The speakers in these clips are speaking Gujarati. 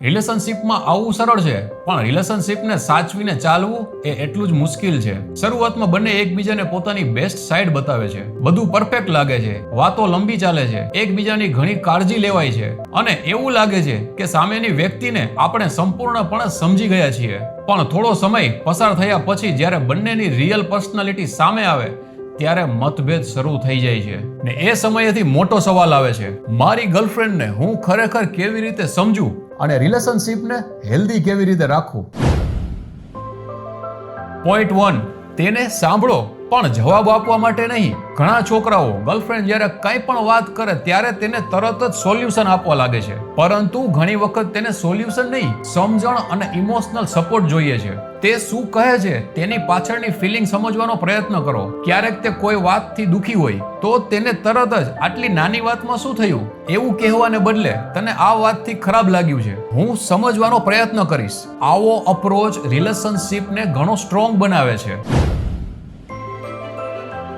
રિલેશનશિપમાં આવવું સરળ છે, પણ રિલેશનશિપને સાચવીને ચાલવું એ એટલું જ મુશ્કેલ છે. શરૂઆતમાં બંને એકબીજાને પોતાની બેસ્ટ સાઈડ બતાવે છે, બધું પરફેક્ટ લાગે છે, વાતો લંબી ચાલે છે, એકબીજાની ઘણી કાળજી લેવાય છે અને એવું લાગે છે કે સામેની વ્યક્તિને આપણે સંપૂર્ણપણે સમજી ગયા છીએ. પણ થોડો સમય પસાર થયા પછી જ્યારે બંનેની રિયલ પર્સનાલિટી સામે આવે ત્યારે મતભેદ શરૂ થઈ જાય છે ને એ સમયેથી મોટો સવાલ આવે છે, મારી ગર્લફ્રેન્ડને હું ખરેખર કેવી રીતે સમજું અને રિલેશનશિપને હેલ્ધી કેવી રીતે રાખવું. પોઈન્ટ 1, તેને સાંભળો પણ જવાબ આપવા માટે નહીં. ઘણા છોકરાઓ ગર્લફ્રેન્ડ જ્યારે કંઈ પણ વાત કરે ત્યારે તેને તરત જ સોલ્યુશન આપવા લાગે છે, પરંતુ ઘણી વખત તેને સોલ્યુશન નહીં, સમજણ અને ઇમોશનલ સપોર્ટ જોઈએ છે. તે શું કહે છે તેની પાછળની ફિલિંગ સમજવાનો પ્રયત્ન કરો. ક્યારેક તે કોઈ વાતથી દુખી હોય તો તેને તરત જ આટલી નાની વાતમાં શું થયું એવું કહેવાને બદલે તને આ વાતથી ખરાબ લાગ્યું છે, હું સમજવાનો પ્રયત્ન કરીશ. આવો અપ્રોચ રિલેશનશિપને ઘણો સ્ટ્રોંગ બનાવે છે.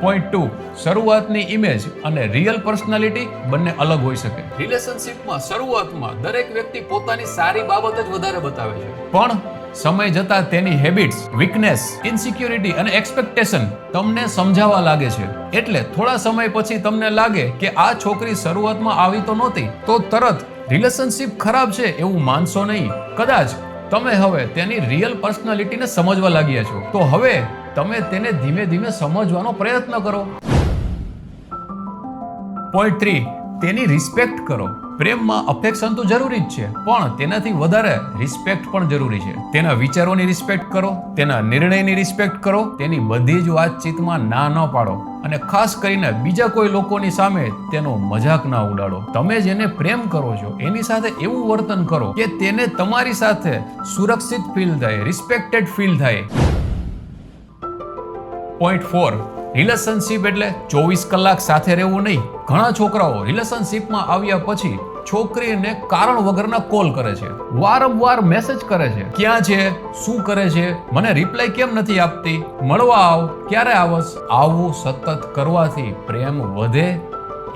પોઈન્ટ 2, શરૂઆતની ઇમેજ અને રિયલ પર્સનાલિટી બંને અલગ હોઈ શકે. રિલેશનશિપમાં શરૂઆતમાં દરેક વ્યક્તિ પોતાની સારી બાબત જ વધારે બતાવે છે, પણ સમય જતા તેની હેબિટ્સ, વીકનેસ, ઇન્સિક્યોરિટી અને એક્સપેક્ટેશન તમને સમજાવવા લાગે છે. એટલે થોડા સમય પછી તમને લાગે કે આ છોકરી શરૂઆતમાં આવી તો નહોતી, તો તરત રિલેશનશિપ ખરાબ છે એવું માનશો નહીં. કદાચ તમે હવે તેની રિયલ પર્સનાલિટીને સમજવા લાગ્યા છો, તો હવે તમે તેને ધીમે ધીમે સમજવાનો પ્રયત્ન કરો. પોઈન્ટ 3, તેની રિસ્પેક્ટ કરો. પ્રેમમાં અફેક્શન તો જરૂરી જ છે, પણ તેનાથી વધારે રિસ્પેક્ટ પણ જરૂરી છે. તેના વિચારોની રિસ્પેક્ટ કરો, તેના નિર્ણયની રિસ્પેક્ટ કરો, તેની બધી જ વાતચીતમાં ના ન પાડો અને ખાસ કરીને બીજા કોઈ લોકોની સામે તેનો મજાક ના ઉડાડો. તમે જેને પ્રેમ કરો છો એની સાથે એવું વર્તન કરો કે તેને તમારી સાથે સુરક્ષિત ફીલ થાય, રિસ્પેક્ટેડ ફીલ થાય. પોઈન્ટ 4, રિલેશનશિપ એટલે 24 કલાક સાથે રહેવું નહીં. ઘણા છોકરાઓ રિલેશનશિપમાં આવ્યા પછી છોકરીને કારણ વગરના કોલ કરે છે, વારંવાર મેસેજ કરે છે, ક્યાં છે, શું કરે છે, મને રિપ્લાય કેમ નથી આપતી, મળવા આવ, ક્યારે આવસ. આવું સતત કરવાથી પ્રેમ વધે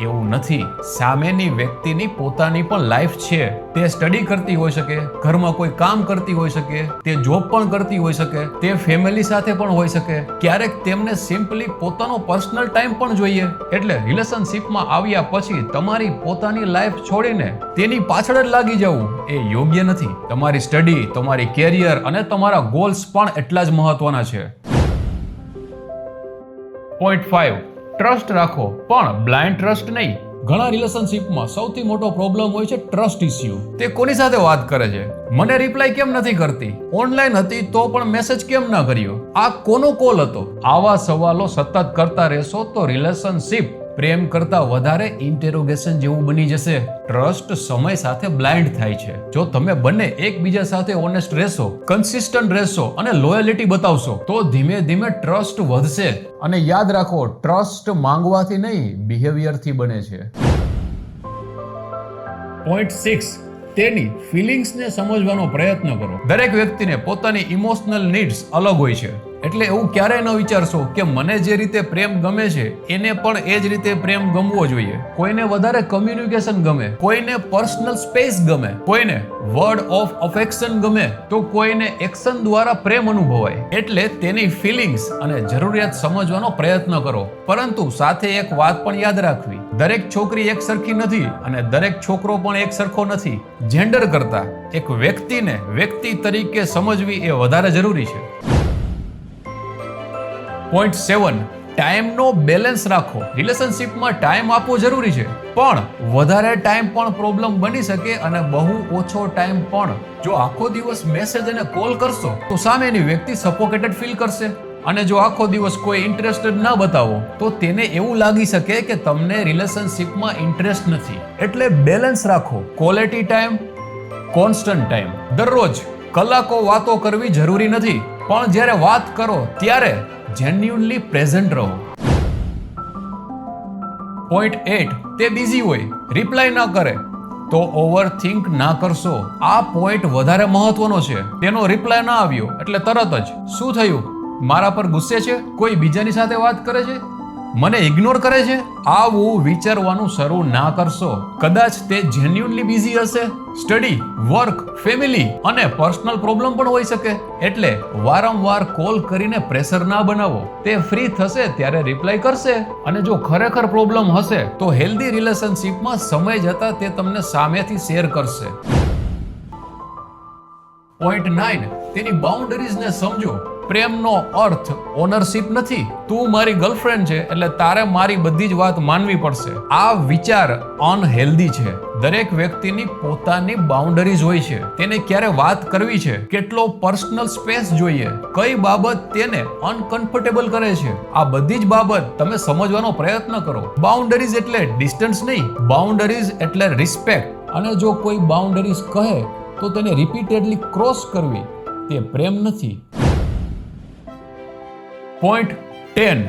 એવું નથી. સામેની વ્યક્તિની પોતાની પણ લાઈફ છે. તે સ્ટડી કરતી હોઈ શકે, ઘરમાં કોઈ કામ કરતી હોઈ શકે, તે જોબ પણ કરતી હોઈ શકે, તે ફેમિલી સાથે પણ હોઈ શકે. ક્યારેક તેમને સિમ્પલી પોતાનો પર્સનલ ટાઈમ પણ જોઈએ. એટલે રિલેશનશિપમાં આવ્યા પછી તમારી પોતાની લાઈફ છોડીને તેની પાછળ જ લાગી જવું એ યોગ્ય નથી. તમારી સ્ટડી, તમારી કેરિયર અને તમારા ગોલ્સ પણ એટલા જ મહત્વના છે. પોઈન્ટ 5, ટ્રસ્ટ રાખો, પણ બ્લાઇન્ડ ટ્રસ્ટ નહીં. ઘણા રિલેશનશિપમાં સૌથી મોટો પ્રોબ્લેમ હોય છે ટ્રસ્ટ ઇસ્યુ. તે કોની સાથે વાત કરે છે, મને રિપ્લાય કેમ નથી કરતી, ઓનલાઈન હતી તો પણ મેસેજ કેમ ના કર્યો, આ કોનો કોલ હતો. આવા સવાલો સતત કરતા રહેશો તો રિલેશનશિપ પ્રેમ કરતા વધારે ઇન્ટેરોગેશન જેવું બની જશે. ટ્રસ્ટ સમય સાથે બ્લાઇન્ડ થાય છે. જો તમે બંને એકબીજા સાથે ઓનેસ્ટ રહેશો, કન્સિસ્ટન્ટ રહેશો અને લોયલિટી બતાવશો તો ધીમે ધીમે ટ્રસ્ટ વધશે. અને યાદ રાખો, ટ્રસ્ટ માંગવાથી નહીં, બિહેવિયરથી બને છે. પોઈન્ટ 6, તેની ફિલિંગ્સને સમજવાનો પ્રયત્ન કરો. દરેક વ્યક્તિને પોતાની ઇમોશનલ નીડ્સ અલગ હોય છે. એટલે એવું ક્યારેય ન વિચારશો કે મને જે રીતે પ્રેમ ગમે છે એને પણ એ જ રીતે પ્રેમ ગમવો જોઈએ. કોઈને વધારે કમ્યુનિકેશન ગમે, કોઈને પર્સનલ સ્પેસ ગમે, કોઈને વર્ડ ઓફ અફેક્શન ગમે, તો કોઈને એક્શન દ્વારા પ્રેમ અનુભવાય. એટલે તેની ફિલિંગ્સ અને જરૂરિયાત સમજવાનો પ્રયત્ન કરો. પરંતુ સાથે એક વાત પણ યાદ રાખવી, દરેક છોકરી એક સરખી નથી અને દરેક છોકરો પણ એક સરખો નથી. જેન્ડર કરતા એક વ્યક્તિને વ્યક્તિ તરીકે સમજવી એ વધારે જરૂરી છે. પોઈન્ટ 7, ટાઈમનો બેલેન્સ રાખો. રિલેશનશિપમાં ટાઈમ આપવો જરૂરી છે, પણ વધારે ટાઈમ પણ પ્રોબ્લેમ બની શકે અને બહુ ઓછો ટાઈમ પણ. જો આખો દિવસ મેસેજ અને કોલ કરશો તો સામેની વ્યક્તિ સફોકેટેડ ફીલ કરશે. અને જો આખો દિવસ કોઈ ઇન્ટરેસ્ટેડ ના બતાવો તો તેને એવું લાગી શકે કે તમને રિલેશનશિપમાં ઇન્ટરેસ્ટ નથી. એટલે બેલેન્સ રાખો. Quality time, constant time. દરરોજ કલાકો વાતો કરવી જરૂરી નથી, પણ જ્યારે વાત કરો ત્યારે જેન્યુઇનલી પ્રેઝન્ટ રહો. પોઈન્ટ 8, તે બિઝી હોય, રિપ્લાય ના કરે તો ઓવરથિંક ના કરશો. આ પોઈન્ટ વધારે મહત્વનો છે. તેનો રિપ્લાય ના આવ્યો એટલે તરત જ શું થયું, મારા પર ગુસ્સે છે, કોઈ બીજાની સાથે વાત કરે છે, મને ઇગ્નોર કરે છે? આવું વિચારવાનું શરૂ ના કરશો. કદાચ તે જેન્યુઅનલી બિઝી હશે. સ્ટડી, વર્ક, ફેમિલી અને પર્સનલ પ્રોબ્લેમ પણ હોઈ શકે. એટલે વારંવાર કોલ કરીને પ્રેશર ના બનાવો. તે ફ્રી થશે ત્યારે રિપ્લાય કરશે. અને જો ખરેખર પ્રોબ્લેમ હશે તો હેલ્ધી રિલેશનશિપમાં સમય જતા તે તમને સામેથી શેર કરશે. પોઈન્ટ 9, તેની બાઉન્ડરીઝને સમજો. પ્રેમનો અર્થ ઓનરશિપ નથી. તું મારી ગર્લફ્રેન્ડ છે એટલે તારે મારી બધી જ વાત માનવી પડશે. આ વિચાર અનહેલ્ધી છે. દરેક વ્યક્તિની પોતાની બાઉન્ડરીઝ હોય છે. તેને ક્યારે વાત કરવી છે, કેટલો પર્સનલ સ્પેસ જોઈએ, કઈ બાબત તેને અનકમ્ફર્ટેબલ કરે છે, આ બધી જ બાબત તમે સમજવાનો પ્રયત્ન કરો. બાઉન્ડરીઝ એટલે ડિસ્ટન્સ નહીં, બાઉન્ડરીઝ એટલે રિસ્પેક્ટ. અને જો કોઈ બાઉન્ડરીઝ કહે તો તેને રિપીટેડલી ક્રોસ કરવી તે પ્રેમ નથી. પોઈન્ટ 10,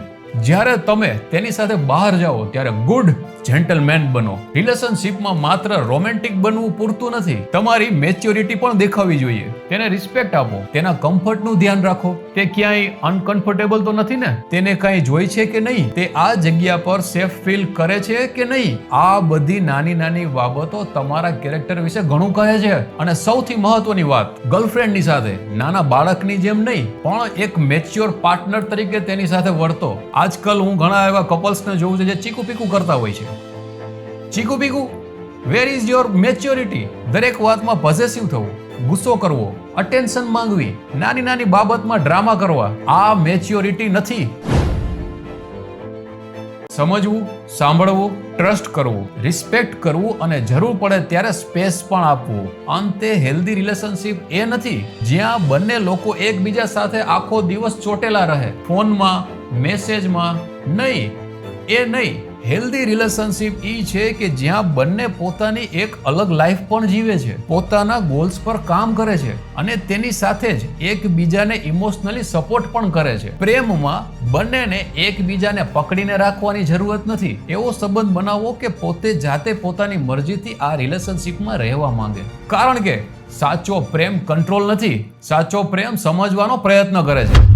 જ્યારે તમે તેની સાથે બહાર જાઓ ત્યારે ગુડ જેન્ટલમેન બનો. રિલેશનશિપમાં માત્ર રોમેન્ટિક બનવું પૂરતું નથી, તમારી મેચ્યોરિટી પણ દેખાવી જોઈએ. તેને રિસ્પેક્ટ આપો, તેના કમ્ફર્ટનું ધ્યાન રાખો. તે ક્યાંય અનકમ્ફર્ટેબલ તો નથી ને? તેને કાંઈ જોઈ છે કે નહીં? તે આ જગ્યા પર સેફ ફીલ કરે છે કે નહીં? આ બધી નાની નાની બાબતો તમારા કેરેક્ટર વિશે ઘણું કહે છે. અને સૌથી મહત્વની વાત, ગર્લફ્રેન્ડની સાથે નાના બાળકની જેમ નહીં, પણ એક મેચ્યોર પાર્ટનર તરીકે તેની સાથે વર્તો. આજકાલ હું ઘણા એવા કપલ્સને જોઉં છું જે ચીકુ પીકુ કરતા હોય છે. ચીકુ પીકુ, વેર ઇઝ યોર મેચ્યોરિટી? દરેક વાતમાં પોઝેસિવ થવું, ગુસ્સો કરવો, અટેન્શન માંગવી, નાની નાની બાબતમાં ડ્રામા કરવા, આ મેચ્યોરિટી નથી. સમજવું, સાંભળવું, ટ્રસ્ટ કરવું, રિસ્પેક્ટ કરવું અને જરૂર પડે ત્યારે સ્પેસ પણ આપવું. અંતે હેલ્ધી રિલેશનશિપ એ નથી જ્યાં બંને લોકો એકબીજા સાથે આખો દિવસ ચોટેલા રહે, ફોનમાં, મેસેજમાં. નહીં, એ નહીં. હેલ્ધી રિલેશનશિપ એ છે કે જ્યાં બંને પોતાની એક અલગ લાઈફ પણ જીવે છે, પોતાના ગોલ્સ પર કામ કરે છે અને તેની સાથે જ એકબીજાને ઇમોશનલી સપોર્ટ પણ કરે છે. પ્રેમમાં બંનેને એકબીજાને પકડીને રાખવાની જરૂરત નથી. એવો સંબંધ બનાવો કે પોતે જાતે પોતાની મરજીથી આ રિલેશનશિપમાં રહેવા માંગે. કારણ કે સાચો પ્રેમ કંટ્રોલ નથી, સાચો પ્રેમ સમજવાનો પ્રયત્ન કરે છે.